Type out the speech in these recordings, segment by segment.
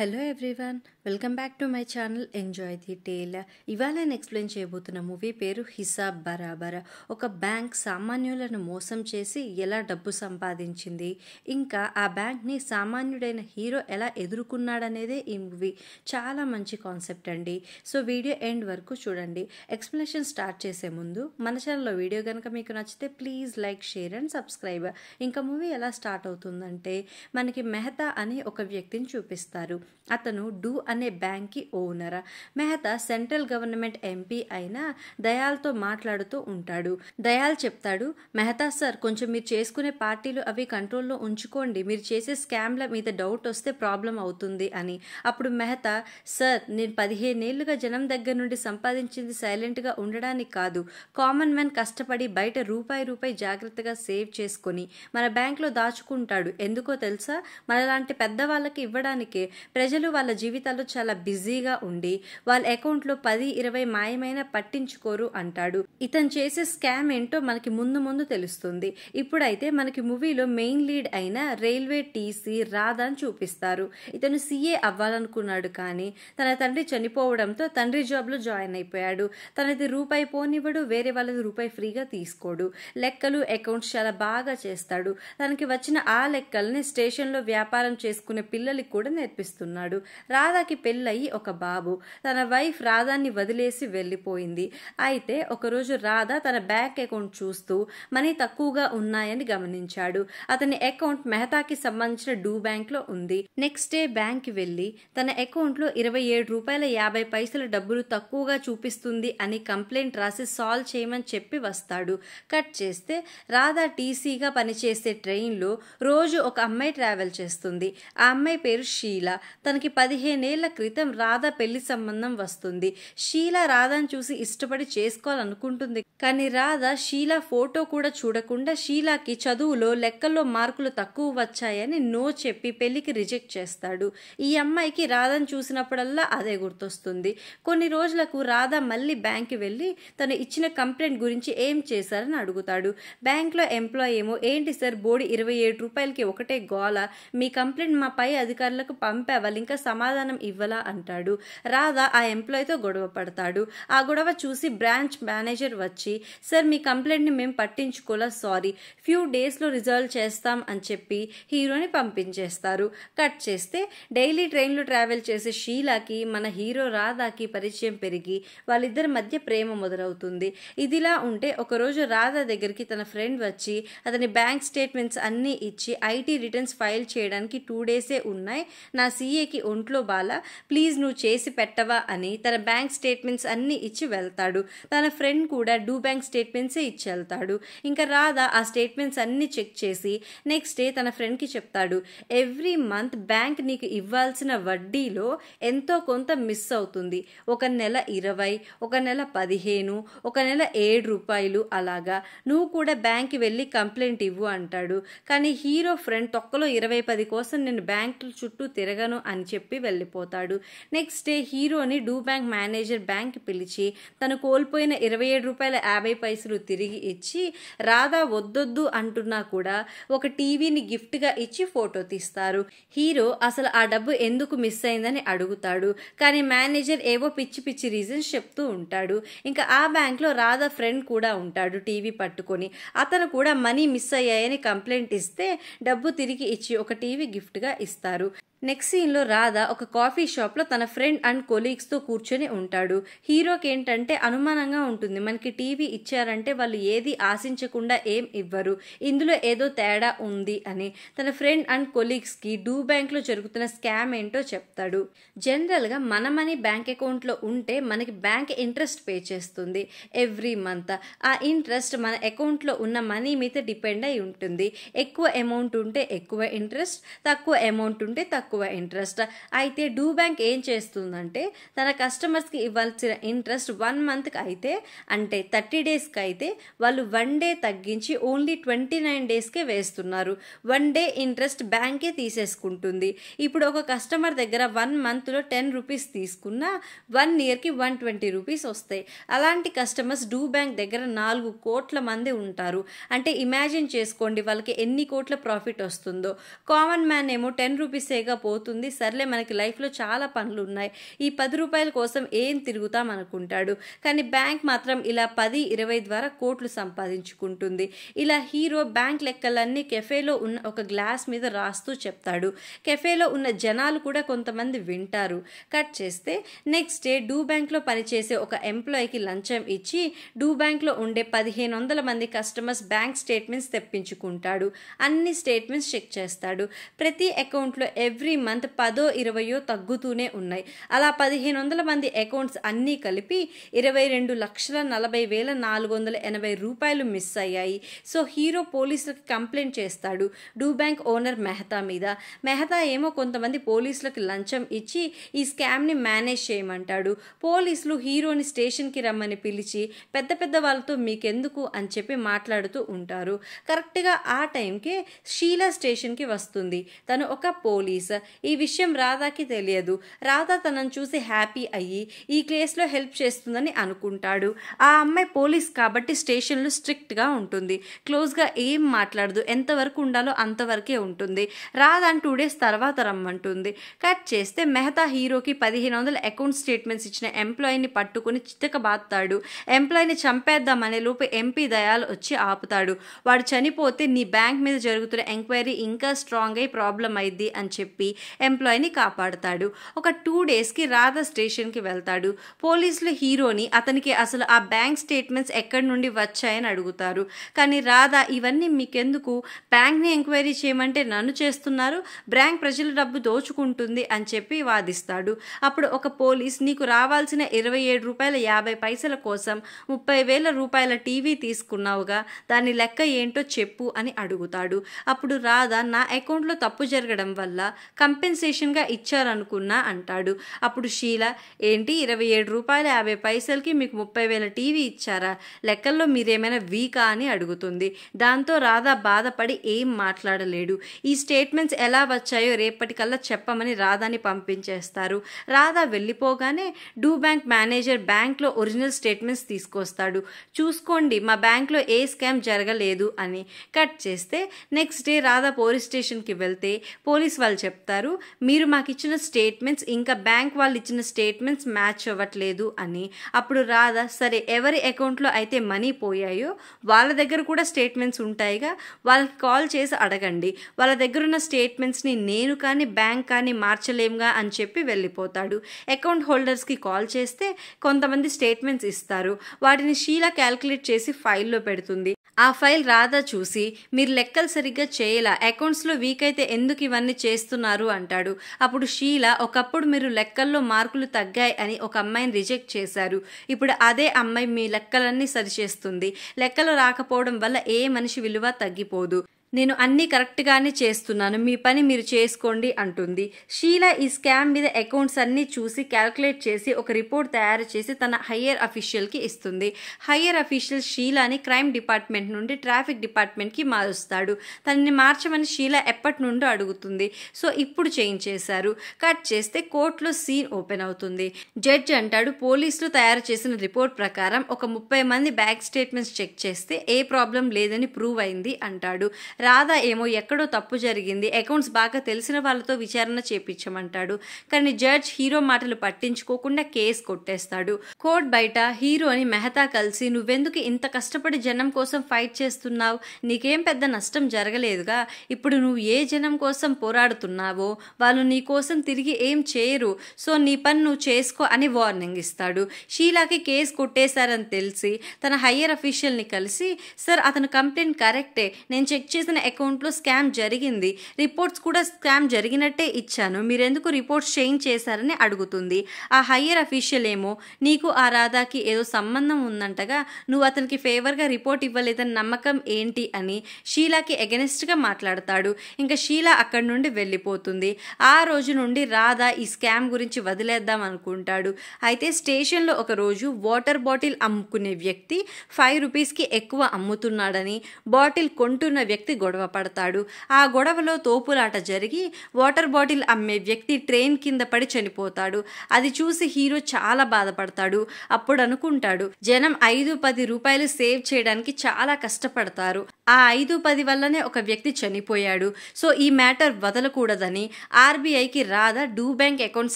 Hello everyone, welcome back to my channel enjoy the tale. ఇవాళ నేను explain చేయబోతున్న movie పేరు హిసాబ్ బరాబర్. ఒక బ్యాంక్ సామాన్యులను మోసం చేసి ఎలా డబ్బు సంపాదించింది, ఇంకా ఆ బ్యాంక్ని సామాన్యుడైన హీరో ఎలా ఎదుర్కొన్నాడనేదే ఈ మూవీ. చాలా మంచి కాన్సెప్ట్ అండి. సో వీడియో ఎండ్ వరకు చూడండి. ఎక్స్ప్లెనేషన్ స్టార్ట్ చేసే ముందు మన ఛానల్లో వీడియో కనుక మీకు నచ్చితే please like, share and subscribe. ఇంకా మూవీ ఎలా స్టార్ట్ అవుతుందంటే మనకి మెహతా అనే ఒక వ్యక్తిని చూపిస్తారు. అతను డూ అనే బ్యాంక్కి owner. Mehta central government MP అయిన దయాల్తో మాట్లాడుతూ ఉంటాడు. దయాల్ చెప్తాడు, మెహతా సార్, కొంచెం మీరు చేసుకునే పార్టీలు అవి కంట్రోల్లో ఉంచుకోండి, మీరు చేసే స్కామ్ల మీద డౌట్ వస్తే ప్రాబ్లం అవుతుంది అని. అప్పుడు మెహతా, సార్, నేను 15 ఏళ్లుగా జనం దగ్గర నుండి సంపాదించింది సైలెంట్గా ఉండడానికి కాదు, కామన్ మ్యాన్ కష్టపడి బయట రూపాయి జాగ్రత్తగా సేవ్ చేసుకొని మన బ్యాంక్లో దాచుకుంటాడు. ఎందుకో తెలుసా, మనలాంటి పెద్దవాళ్ళకి ఇవ్వడానికే. ప్రజలు వాళ్ళ జీవితాల్లో చాలా బిజీగా ఉండి వాళ్ళ అకౌంట్లో 10-20 మాయమైన పట్టించుకోరు అంటాడు. ఇతను చేసే స్కామ్ ఏంటో మనకి ముందు తెలుస్తుంది. ఇప్పుడైతే మనకి మూవీలో మెయిన్ లీడ్ అయిన రైల్వే టీసీ రాధాని చూపిస్తారు. ఇతను సీఏ అవ్వాలనుకున్నాడు, కానీ తన తండ్రి చనిపోవడంతో తండ్రి జాబ్లో జాయిన్ అయిపోయాడు. తనది రూపాయి పోనివ్వడు, వేరే వాళ్ళది రూపాయి ఫ్రీగా తీసుకోడు. లెక్కలు, అకౌంట్స్ చాలా బాగా చేస్తాడు. తనకి వచ్చిన ఆ లెక్కల్ని స్టేషన్లో వ్యాపారం చేసుకునే పిల్లలకి కూడా నేర్పిస్తున్నాడు. రాధాకి పెళ్ళయి ఒక బాబు. తన వైఫ్ రాధాని వదిలేసి వెళ్ళిపోయింది. అయితే ఒకరోజు రాధా తన బ్యాంక్ అకౌంట్ చూస్తూ మనీ తక్కువగా ఉన్నాయని గమనించాడు. అతని అకౌంట్ మెహతాకి సంబంధించిన డూ బ్యాంక్ లో ఉంది. నెక్స్ట్ డే బ్యాంక్ కి వెళ్లి తన అకౌంట్ లో ₹27.50 డబ్బులు తక్కువగా చూపిస్తుంది అని కంప్లైంట్ రాసి సాల్వ్ చేయమని చెప్పి వస్తాడు. కట్ చేస్తే రాధా టీసీగా పనిచేసే ట్రైన్ లో రోజు ఒక అమ్మాయి ట్రావెల్ చేస్తుంది. ఆ అమ్మాయి పేరు షీలా. తనకి 15 ఏళ్ల క్రితం రాధా పెళ్లి సంబంధం వస్తుంది. షీలా రాధాని చూసి ఇష్టపడి చేసుకోవాలనుకుంటుంది, కానీ రాధా షీలా ఫోటో కూడా చూడకుండా షీలాకి చదువులో, లెక్కల్లో మార్కులు తక్కువ వచ్చాయని నో చెప్పి పెళ్లికి రిజెక్ట్ చేస్తాడు. ఈ అమ్మాయికి రాధాని చూసినప్పుడల్లా అదే గుర్తొస్తుంది. కొన్ని రోజులకు రాధా మళ్ళీ బ్యాంక్కి వెళ్ళి తను ఇచ్చిన కంప్లైంట్ గురించి ఏం చేశారని అడుగుతాడు. బ్యాంక్లో ఎంప్లాయ్ ఏమో, ఏంటి సార్, బోడి ₹27కి ఒకటే గోల, మీ కంప్లైంట్ మా పై అధికారులకు పంపేవాళ్ళు, ఇంకా సమాధానం ఇవ్వలా అంటాడు. రాధా ఆ ఎంప్లాయ్తో గొడవ పడతాడు. ఆ గొడవ చూసి బ్రాంచ్ మేనేజర్ వచ్చి, సార్, మీ కంప్లైంట్ని మేము పట్టించుకోలా, సారీ, ఫ్యూ డేస్లో రిజాల్వ్ చేస్తాం అని చెప్పి హీరోని పంపించేస్తారు. కట్ చేస్తే డైలీ ట్రైన్లో ట్రావెల్ చేసే షీలాకి మన హీరో రాధాకి పరిచయం పెరిగి వాళ్ళిద్దరి మధ్య ప్రేమ మొదలవుతుంది. ఇదిలా ఉంటే ఒకరోజు రాధా దగ్గరికి తన ఫ్రెండ్ వచ్చి అతని బ్యాంక్ స్టేట్మెంట్స్ అన్నీ ఇచ్చి, ఐటీ రిటర్న్స్ ఫైల్ చేయడానికి 2 డేసే ఉన్నాయి, నా సీఏకి ఒంట్లో బాల, ప్లీజ్ నువ్వు చేసి పెట్టవా అని తన బ్యాంక్ స్టేట్మెంట్స్ అన్నీ ఇచ్చి వెళ్తాడు. తన ఫ్రెండ్ కూడా డూ బ్యాంక్ స్టేట్మెంట్సే ఇచ్చి వెళ్తాడు. ఇంకా రాధా ఆ స్టేట్మెంట్స్ అన్నీ చెక్ చేసి నెక్స్ట్ డే తన ఫ్రెండ్కి చెప్తాడు, ఎవ్రీ మంత్ బ్యాంక్ నీకు ఇవ్వాల్సిన వడ్డీలో ఎంతో కొంత మిస్ అవుతుంది. ఒక నెల 20, ఒక నెల 15, ఒక నెల ₹7, అలాగా నువ్వు కూడా బ్యాంక్కి వెళ్ళి కంప్లైంట్ ఇవ్వు అంటాడు. కానీ హీరో ఫ్రెండ్ తొక్కలో 20-10 కోసం నేను బ్యాంక్ చుట్టూ తిరగను అని చెప్పి వెళ్ళిపోతాడు. నెక్స్ట్ డే హీరోని డూ బ్యాంక్ మేనేజర్ బ్యాంక్ పిలిచి తను కోల్పోయిన ₹27.50 తిరిగి ఇచ్చి, రాధా వద్దొద్దు అంటున్నా కూడా ఒక టీవీని గిఫ్ట్గా ఇచ్చి ఫోటో తీస్తారు. హీరో అసలు ఆ డబ్బు ఎందుకు మిస్ అయిందని అడుగుతాడు, కానీ మేనేజర్ ఏవో పిచ్చి రీజన్స్ చెప్తూ ఉంటాడు. ఇంకా ఆ బ్యాంక్లో రాధా ఫ్రెండ్ కూడా ఉంటాడు టీవీ పట్టుకొని. అతను కూడా మనీ మిస్ అయ్యాయని కంప్లైంట్ ఇస్తే డబ్బు తిరిగి ఇచ్చి ఒక టీవీ గిఫ్ట్గా ఇస్తారు. నెక్స్ట్ సీన్లో రాధా ఒక కాఫీ షాప్లో తన ఫ్రెండ్ అండ్ కొలీగ్స్తో కూర్చొని ఉంటాడు. హీరోకి ఏంటంటే అనుమానంగా ఉంటుంది, మనకి టీవీ ఇచ్చారంటే వాళ్ళు ఏది ఆశించకుండా ఏం ఇవ్వరు, ఇందులో ఏదో తేడా ఉంది అని. తన ఫ్రెండ్ అండ్ కొలీగ్స్కి డూ బ్యాంక్లో జరుగుతున్న స్కామ్ ఏంటో చెప్తాడు. జనరల్గా మన మనీ బ్యాంక్ అకౌంట్లో ఉంటే మనకి బ్యాంక్ ఇంట్రెస్ట్ పే చేస్తుంది ఎవ్రీ మంత్. ఆ ఇంట్రెస్ట్ మన అకౌంట్లో ఉన్న మనీ మీద డిపెండ్ అయి ఉంటుంది. ఎక్కువ అమౌంట్ ఉంటే ఎక్కువ ఇంట్రెస్ట్, తక్కువ అమౌంట్ ఉంటే తక్కువ ఇంట్రెస్ట్. అయితే డూ బ్యాంక్ ఏం చేస్తుందంటే తన కస్టమర్స్కి ఇవ్వాల్సిన ఇంట్రెస్ట్ 1 మంత్కి అయితే, అంటే 30 డేస్కి అయితే వాళ్ళు 1 డే తగ్గించి ఓన్లీ 29 డేస్కే వేస్తున్నారు. 1 డే ఇంట్రెస్ట్ బ్యాంకే తీసేసుకుంటుంది. ఇప్పుడు ఒక కస్టమర్ దగ్గర 1 మంత్లో ₹10 తీసుకున్నా 1 ఇయర్కి ₹120 వస్తాయి. అలాంటి కస్టమర్స్ డూ బ్యాంక్ దగ్గర 4 కోట్ల మంది ఉంటారు. అంటే ఇమాజిన్ చేసుకోండి వాళ్ళకి ఎన్ని కోట్ల ప్రాఫిట్ వస్తుందో. కామన్ మ్యాన్ ఏమో ₹10 పోతుంది, సర్లే మనకి లైఫ్లో చాలా పనులు ఉన్నాయి, ఈ 10 రూపాయల కోసం ఏం తిరుగుతాం అనుకుంటాడు. కానీ బ్యాంక్ మాత్రం ఇలా 10-20 ద్వారా కోట్లు సంపాదించుకుంటుంది. ఇలా హీరో బ్యాంక్ లెక్కలన్నీ కెఫేలో ఉన్న ఒక గ్లాస్ మీద రాస్తూ చెప్తాడు. కెఫేలో ఉన్న జనాలు కూడా కొంతమంది వింటారు. కట్ చేస్తే నెక్స్ట్ డే డూ బ్యాంక్లో పనిచేసే ఒక ఎంప్లాయీకి లంచం ఇచ్చి డూ బ్యాంక్లో ఉండే 1500 మంది కస్టమర్స్ బ్యాంక్ స్టేట్మెంట్స్ తెప్పించుకుంటాడు. అన్ని స్టేట్మెంట్స్ చెక్ చేస్తాడు. ప్రతి అకౌంట్లో ఎవ్రీ మంత్ 10-20 తగ్గుతూనే ఉన్నాయి. అలా 1500 మంది అకౌంట్స్ అన్నీ కలిపి 22,40,480 రూపాయలు మిస్ అయ్యాయి. సో హీరో పోలీసులకు కంప్లైంట్ చేస్తాడు డూ బ్యాంక్ ఓనర్ మెహతా మీద. మెహతా ఏమో కొంతమంది పోలీసులకు లంచం ఇచ్చి ఈ స్కామ్ని మేనేజ్ చేయమంటాడు. పోలీసులు హీరోని స్టేషన్కి రమ్మని పిలిచి పెద్ద పెద్ద వాళ్ళతో మీకెందుకు అని చెప్పి మాట్లాడుతూ ఉంటారు. కరెక్ట్గా ఆ టైంకే షీలా స్టేషన్కి వస్తుంది. తను ఒక పోలీస్. ఈ విషయం రాధాకి తెలియదు. రాధా తనను చూసి హ్యాపీ అయ్యి ఈ కేసులో హెల్ప్ చేస్తుందని అనుకుంటాడు. ఆ అమ్మాయి పోలీస్ కాబట్టి స్టేషన్లో స్ట్రిక్ట్గా ఉంటుంది. క్లోజ్గా ఏం మాట్లాడదు. ఎంతవరకు ఉండాలో అంతవరకే ఉంటుంది. రాధా 2 days తర్వాత రమ్మంటుంది. కట్ చేస్తే మెహతా హీరోకి 1500 అకౌంట్ స్టేట్మెంట్స్ ఇచ్చిన ఎంప్లాయీని పట్టుకుని చితకబాత్తాడు. ఎంప్లాయీని చంపేద్దామనే లోపు ఎంపీ దయాల్ వచ్చి ఆపుతాడు. వాడు చనిపోతే నీ బ్యాంక్ మీద జరుగుతున్న ఎంక్వైరీ ఇంకా స్ట్రాంగ్ అయి ప్రాబ్లం అయింది అని చెప్పి ఎంప్లాయీని కాపాడుతాడు. ఒక 2 daysకి రాధా స్టేషన్కి వెళ్తాడు. పోలీసులు హీరోని అతనికి అసలు ఆ బ్యాంక్ స్టేట్మెంట్స్ ఎక్కడి నుండి వచ్చాయని అడుగుతారు. కానీ రాధా ఇవన్నీ మీకెందుకు, బ్యాంక్ని ఎంక్వైరీ చేయమంటే నన్ను చేస్తున్నారు, బ్యాంక్ ప్రజల డబ్బు దోచుకుంటుంది అని చెప్పి వాదిస్తాడు. అప్పుడు ఒక పోలీస్ నీకు రావాల్సిన 27 రూపాయల 50 పైసల కోసం 30,000 రూపాయల టీవీ తీసుకున్నావుగా, దాని లెక్క ఏంటో చెప్పు అని అడుగుతాడు. అప్పుడు రాధా నా అకౌంట్లో తప్పు జరగడం వల్ల కంపెన్సేషన్గా ఇచ్చారనుకున్నా అంటాడు. అప్పుడు షీలా ఏంటి 27 రూపాయల 50 పైసలకి మీకు 30,000 టీవీ ఇచ్చారా, లెక్కల్లో మీరేమైనా వీకా అని అడుగుతుంది. దాంతో రాధా బాధపడి ఏం మాట్లాడలేడు. ఈ స్టేట్మెంట్స్ ఎలా వచ్చాయో రేపటికల్లా చెప్పమని రాధాని పంపించేస్తారు. రాధా వెళ్ళిపోగానే డూ బ్యాంక్ మేనేజర్ బ్యాంక్లో ఒరిజినల్ స్టేట్మెంట్స్ తీసుకొస్తాడు. చూసుకోండి మా బ్యాంక్లో ఏ స్కామ్ జరగలేదు అని. కట్ చేస్తే నెక్స్ట్ డే రాధా పోలీస్ స్టేషన్కి వెళ్తే పోలీస్ వాళ్ళు చెప్తారు మీరు మాకు ఇచ్చిన స్టేట్మెంట్స్ ఇంకా బ్యాంక్ వాళ్ళు ఇచ్చిన స్టేట్మెంట్స్ మ్యాచ్ అవ్వట్లేదు అని. అప్పుడు రాధా సరే ఎవరి అకౌంట్లో అయితే మనీ పోయాయో వాళ్ళ దగ్గర కూడా స్టేట్మెంట్స్ ఉంటాయిగా, వాళ్ళకి కాల్ చేసి అడగండి, వాళ్ళ దగ్గర ఉన్న స్టేట్మెంట్స్ని నేను కానీ బ్యాంక్ కానీ మార్చలేముగా అని చెప్పి వెళ్ళిపోతాడు. అకౌంట్ హోల్డర్స్కి కాల్ చేస్తే కొంతమంది స్టేట్మెంట్స్ ఇస్తారు. వాటిని షీలా క్యాల్కులేట్ చేసి ఫైల్లో పెడుతుంది. ఆ ఫైల్ రాధా చూసి మీరు లెక్కలు సరిగ్గా చేయలా, అకౌంట్స్లో వీక్ అయితే ఎందుకు ఇవన్నీ చేస్తున్నారు అంటాడు. అప్పుడు షీలా ఒకప్పుడు మీరు లెక్కల్లో మార్కులు తగ్గాయి అని ఒక అమ్మాయిని రిజెక్ట్ చేశారు, ఇప్పుడు అదే అమ్మాయి మీ లెక్కలన్నీ సరిచేస్తుంది, లెక్కలు రాకపోవడం వల్ల ఏ మనిషి విలువ తగ్గిపోదు, నేను అన్నీ కరెక్ట్గానే చేస్తున్నాను, మీ పని మీరు చేసుకోండి అంటుంది. షీలా ఈ స్కామ్ మీద అకౌంట్స్ అన్నీ చూసి క్యాల్కులేట్ చేసి ఒక రిపోర్ట్ తయారు చేసి తన హయ్యర్ అఫీషియల్కి ఇస్తుంది. హయ్యర్ అఫీషియల్ షీలాని క్రైమ్ డిపార్ట్మెంట్ నుండి ట్రాఫిక్ డిపార్ట్మెంట్కి మారుస్తాడు. తనని మార్చమని షీలా ఎప్పటి నుండో అడుగుతుంది. సో ఇప్పుడు చేంజ్ చేశారు. కట్ చేస్తే కోర్టులో సీన్ ఓపెన్ అవుతుంది. జడ్జ్ అంటాడు పోలీసులు తయారు చేసిన రిపోర్ట్ ప్రకారం ఒక 30 మంది బ్యాంక్ స్టేట్మెంట్స్ చెక్ చేస్తే ఏ ప్రాబ్లం లేదని ప్రూవ్ అయింది అంటాడు. రాధా ఏమో ఎక్కడో తప్పు జరిగింది, అకౌంట్స్ బాగా తెలిసిన వాళ్ళతో విచారణ చేపించమంటాడు. కానీ జడ్జ్ హీరో మాటలు పట్టించుకోకుండా కేసు కొట్టేస్తాడు. కోర్ట్ బయట హీరోని మెహతా కలిసి నువ్వెందుకు ఇంత కష్టపడి జనం కోసం ఫైట్ చేస్తున్నావు, నీకేం పెద్ద నష్టం జరగలేదుగా, ఇప్పుడు నువ్వు ఏ జనం కోసం పోరాడుతున్నావో వాళ్ళు నీ కోసం తిరిగి ఏం చేయరు, సో నీ పని నువ్వు చేసుకో అని వార్నింగ్ ఇస్తాడు. షీలాకి కేసు కొట్టేశారని తెలిసి తన హయ్యర్ అఫీషియల్ని కలిసి సార్ అతను కంప్లైంట్ కరెక్టే, నేను చెక్ చేసిన అకౌంట్లో స్కామ్ జరిగింది, రిపోర్ట్స్ కూడా స్కామ్ జరిగినట్టే ఇచ్చాను, మీరెందుకు రిపోర్ట్స్ చేంజ్ చేశారని అడుగుతుంది. ఆ హయ్యర్ అఫీషియల్ ఏమో నీకు ఆ రాధాకి ఏదో సంబంధం ఉందంటగా, నువ్వు అతనికి ఫేవర్గా రిపోర్ట్ ఇవ్వలేదని నమ్మకం ఏంటి అని షీలాకి ఎగెనిస్ట్గా మాట్లాడతాడు. ఇంకా షీలా అక్కడి నుండి వెళ్ళిపోతుంది. ఆ రోజు నుండి రాధా ఈ స్కామ్ గురించి వదిలేద్దాం అనుకుంటాడు. అయితే స్టేషన్లో ఒక రోజు వాటర్ బాటిల్ అమ్ముకునే వ్యక్తి 5 రూపీస్కి ఎక్కువ అమ్ముతున్నాడని బాటిల్ కొంటున్న వ్యక్తి గొడవ పడతాడు. ఆ గొడవలో తోపులాట జరిగి వాటర్ బాటిల్ అమ్మే వ్యక్తి ట్రైన్ కింద పడి చనిపోతాడు. అది చూసి హీరో చాలా బాధపడతాడు. అప్పుడు అనుకుంటాడు, జనం 5-10 రూపాయలు సేవ్ చేయడానికి చాలా కష్టపడతారు. ఆ 5-10 వల్లనే ఒక వ్యక్తి చనిపోయాడు. సో ఈ మ్యాటర్ వదలకూడదని ఆర్బీఐకి Radha do bank account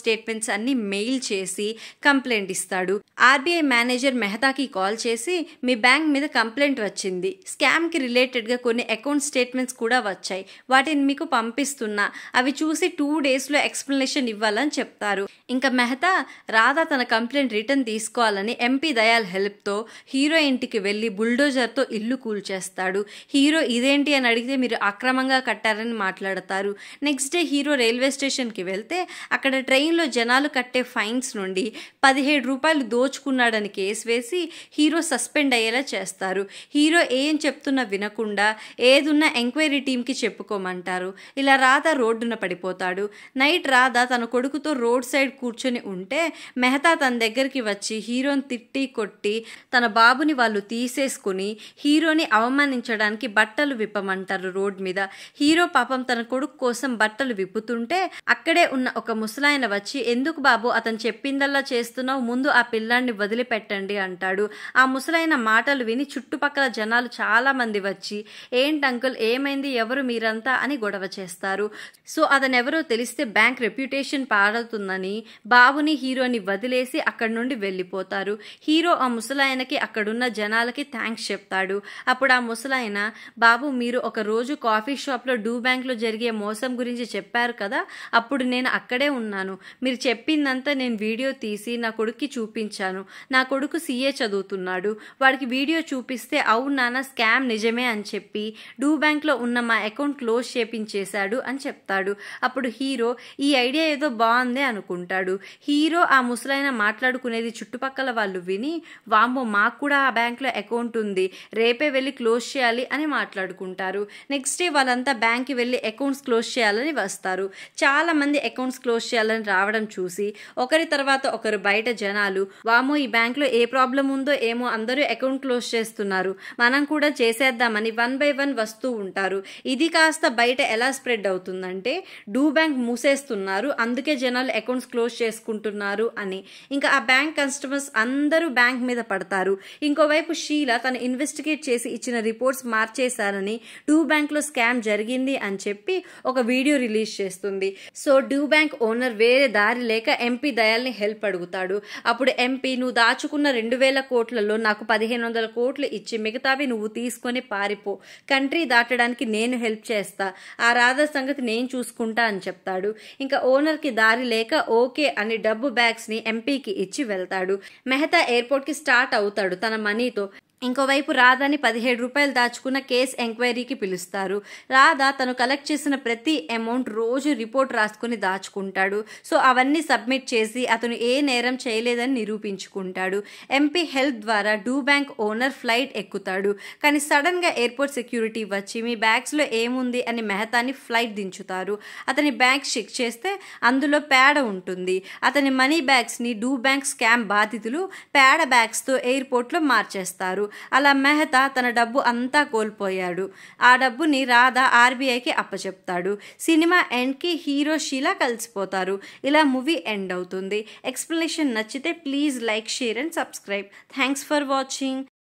statements అన్ని మెయిల్ చేసి కంప్లైంట్ ఇస్తాడు. ఆర్బీఐ మేనేజర్ మెహతాకి కాల్ చేసి, మీ బ్యాంక్ మీద కంప్లైంట్ వచ్చింది, స్కామ్ కి రిలేటెడ్ గా కొన్ని అకౌంట్ స్టేట్మెంట్స్ కూడా వచ్చాయి, వాటిని మీకు పంపిస్తున్నా, అవి చూసి 2 days లో ఎక్స్ప్లెనేషన్ ఇవ్వాలని చెప్తారు. ఇంకా మెహతా రాధా తన కంప్లైంట్ రిటర్న్ తీసుకోవాలని ఎంపీ దయాల్ హెల్ప్ తో హీరో ఇంటికి వెళ్లి బుల్డోజర్ తో ఇల్లు కూల్చేస్తాడు. హీరో ఇదేంటి అని అడిగితే మీరు అక్రమంగా కట్టారని మాట్లాడతారు. Next day hero railway station కి వెళ్తే అక్కడ ట్రైన్లో జనాలు కట్టే ఫైన్స్ నుండి 17 రూపాయలు దోచుకున్నాడని కేసు వేసి హీరో సస్పెండ్ అయ్యేలా చేస్తారు. హీరో ఏం చెప్తున్నా వినకుండా ఏదున్నా ఎంక్వైరీ టీంకి చెప్పుకోమంటారు. ఇలా రాధా రోడ్డున పడిపోతాడు. నైట్ రాధా తన కొడుకుతో రోడ్ సైడ్ కూర్చొని ఉంటే మెహతా తన దగ్గరికి వచ్చి హీరోని తిట్టి కొట్టి తన బాబుని వాళ్ళు తీసేసుకుని హీరోని అవమానించడానికి బట్టలు విప్పమంటారు రోడ్ మీద. హీరో పాపం తన కొడుకు కోసం బట్టలు విప్పుతుంటే అక్కడే ఉన్న ఒక ముసలాయన వచ్చి, ఎందుకు బాబు అతను చెప్పిందల్లా చేస్తున్నావు, ముందు ఆ పిల్లాన్ని వదిలిపెట్టండి అంటాడు. ఆ ముసలాయన మాటలు విని చుట్టుపక్కల జనాలు చాలా మంది వచ్చి, ఏంటి అంకుల్ ఏమైంది, ఎవరు మీరంతా అని గొడవ చేస్తారు. సో అతనెవరో తెలిస్తే బ్యాంక్ రెప్యుటేషన్ పాడవుతుందని బాబుని హీరోని వదిలేసి అక్కడి నుండి వెళ్ళిపోతారు. హీరో ఆ ముసలాయనకి అక్కడున్న జనాలకి థ్యాంక్స్ చెప్తాడు. అప్పుడు ఆ ముసలాయన, బాబు మీరు ఒక రోజు కాఫీ షాప్ లో డూ బ్యాంక్ లో జరిగే మోసం గురించి చెప్పారు కదా, అప్పుడు నేను అక్కడే ఉన్నాను, మీరు చెప్పిందంతా నేను వీడియో తీసి నా కొడుక్కి చూపించాను, నా కొడుకు CA చదువుతున్నాడు, వాడికి వీడియో చూపిస్తే అవును నాన్న స్కామ్ నిజమే అని చెప్పి డూ బ్యాంక్ లో ఉన్న మా అకౌంట్ క్లోజ్ చేపించేశాడు అని చెప్తాడు. అప్పుడు హీరో ఈ ఐడియా ఏదో బాగుందే అనుకుంటాడు. హీరో ఆ ముసలైన మాట్లాడుకునేది చుట్టుపక్కల వాళ్ళు విని, వామ్మో మాకు కూడా ఆ బ్యాంక్ లో అకౌంట్ ఉంది, రేపే వెళ్ళి క్లోజ్ చేయాలి అని మాట్లాడుకుంటారు. నెక్స్ట్ డే వాళ్ళంతా బ్యాంక్ కి వెళ్ళి అకౌంట్స్ క్లోజ్ చేయాలని వస్తారు. చాలా మంది అకౌంట్స్ క్లోజ్ చేయాలని రావడం చూసి ఒకరి తర్వాత ఒకరు బయట జనాలు, వామో ఈ బ్యాంక్ లో ఏ ప్రాబ్లం ఉందో ఏమో అందరూ అకౌంట్ క్లోజ్ చేస్తున్నారు, మనం కూడా చేసేద్దామని 1 by 1 వస్తూ ఉంటారు. ఇది కాస్త బయట ఎలా స్ప్రెడ్ అవుతుందంటే డూ బ్యాంక్ మూసేస్తున్నారు, అందుకే జనాలు అకౌంట్స్ క్లోజ్ చేసుకుంటున్నారు అని. ఇంకా ఆ బ్యాంక్ కస్టమర్స్ అందరూ బ్యాంక్ మీద పడతారు. ఇంకోవైపు షీల తను ఇన్వెస్టిగేట్ చేసి ఇచ్చిన రిపోర్ట్స్ మార్చేశారని, డూ బ్యాంక్ లో స్కామ్ జరిగింది అని చెప్పి ఒక వీడియో రిలీజ్ చేస్తుంది. సో డూ బ్యాంక్ ఓనర్ వేరే దారి లేక ఎంపీ దయాల్ని హెల్ప్ అడుగుతాడు. అప్పుడు ఎంపీ, నువ్వు దాచుకున్న 2000 కోట్లలో నాకు 1500 కోట్లు ఇచ్చి మిగతావి నువ్వు తీసుకొని పారిపో, కంట్రీ దాటడానికి నేను హెల్ప్ చేస్తా, ఆ రాధా సంగతి నేను చూసుకుంటా అని చెప్తాడు. ఇంకా ఓనర్ కి దారి లేక ఓకే అని డబ్బు బ్యాగ్స్ ని ఎంపీకి ఇచ్చి వెళ్తాడు. మెహతా ఎయిర్పోర్ట్ కి స్టార్ట్ అవుతాడు తన మనీతో. ఇంకోవైపు రాధాని 17 రూపాయలు దాచుకున్న కేస్ ఎంక్వైరీకి పిలుస్తారు. రాధా తను కలెక్ట్ చేసిన ప్రతి అమౌంట్ రోజు రిపోర్ట్ రాసుకుని దాచుకుంటాడు. సో అవన్నీ సబ్మిట్ చేసి అతను ఏ నేరం చేయలేదని నిరూపించుకుంటాడు. ఎంపీ హెల్ప్ ద్వారా డూ బ్యాంక్ ఓనర్ ఫ్లైట్ ఎక్కుతాడు. కానీ సడన్ గా ఎయిర్పోర్ట్ సెక్యూరిటీ వచ్చి మీ బ్యాగ్స్ లో ఏముంది అని మెహతాని ఫ్లైట్ దించుతారు. అతని బ్యాగ్ చెక్ చేస్తే అందులో పేడ ఉంటుంది. అతని మనీ బ్యాగ్స్ ని డూ బ్యాంక్ స్కామ్ బాధితులు పేడ బ్యాగ్స్ తో ఎయిర్పోర్ట్ లో మార్చేస్తారు. అలా మెహతా తన డబ్బు అంతా కోల్పోయాడు. ఆ డబ్బుని రాధా ఆర్బీఐకి అప్పచెప్తాడు. సినిమా ఎండ్ కి హీరో షీలా కలిసిపోతారు. ఇలా మూవీ ఎండ్ అవుతుంది. ఎక్స్ప్లెనేషన్ నచ్చితే please like, share and subscribe. Thanks for watching.